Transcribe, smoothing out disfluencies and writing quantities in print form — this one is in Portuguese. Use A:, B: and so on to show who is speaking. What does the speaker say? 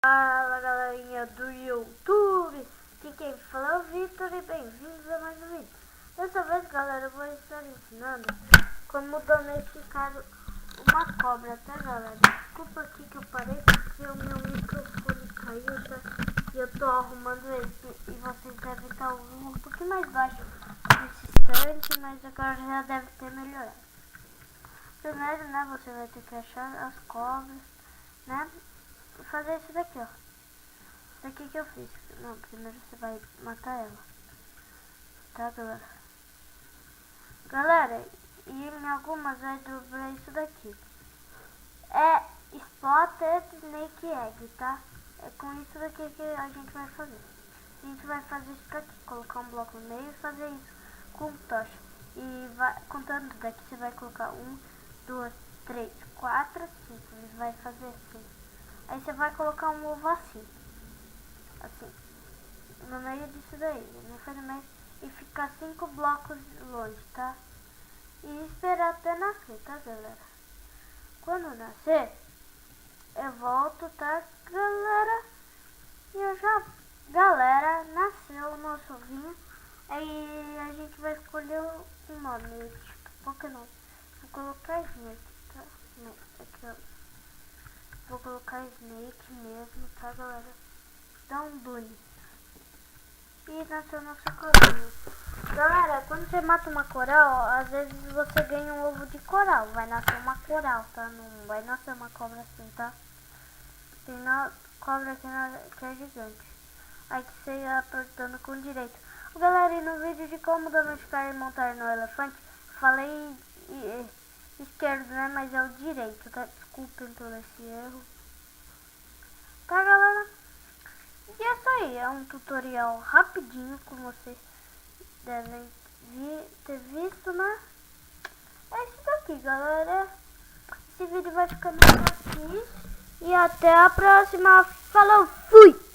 A: Fala galerinha do YouTube, aqui quem fala é o Victor e bem-vindos a mais um vídeo. Dessa vez galera eu vou estar ensinando como domesticar uma cobra, tá galera? Desculpa aqui que eu parei porque o meu microfone caiu, tá? E eu tô arrumando ele e vocês devem estar ouvindo um pouquinho mais baixo nesse instante, mas agora já deve ter melhorado. Primeiro, né, você vai ter que achar as cobras, né? Fazer isso daqui, ó. Isso daqui que eu fiz. Não, primeiro você vai matar ela. Tá, galera? Galera, e em algumas vai dobrar isso daqui. É Spotted Snake Egg, tá? É com isso daqui que a gente vai fazer. A gente vai fazer isso daqui. Colocar um bloco no meio e fazer isso com tocha. E vai, contando daqui, você vai colocar 1, 2, 3, 4, 5. Você vai fazer assim. Aí você vai colocar um ovo assim, no meio disso daí, não foi no meio, e ficar 5 blocos longe, tá? E esperar até nascer, tá galera? Quando nascer, eu volto, tá galera? E eu já, galera, nasceu o nosso ovinho, aí a gente vai escolher um nome, tipo, Pokémon. Vou colocar Snake, tá? Aqui ó. Vou colocar Snake mesmo, tá galera? Dá um Bunny. E nasceu nossa coral. Galera, quando você mata uma coral, às vezes você ganha um ovo de coral. Vai nascer uma coral, tá? Não vai nascer uma cobra assim, tá? Tem uma cobra aqui que é gigante. Aí que você ia apertando com direito. Galera, e no vídeo de como domesticar e montar no elefante, falei esquerdo, né? Mas é o direito, tá? Desculpem todo esse erro. Tá, galera? E é isso aí, é um tutorial rapidinho, como vocês devem ter visto, né? É isso daqui, galera. Esse vídeo vai ficando por aqui. E até a próxima. Falou, fui!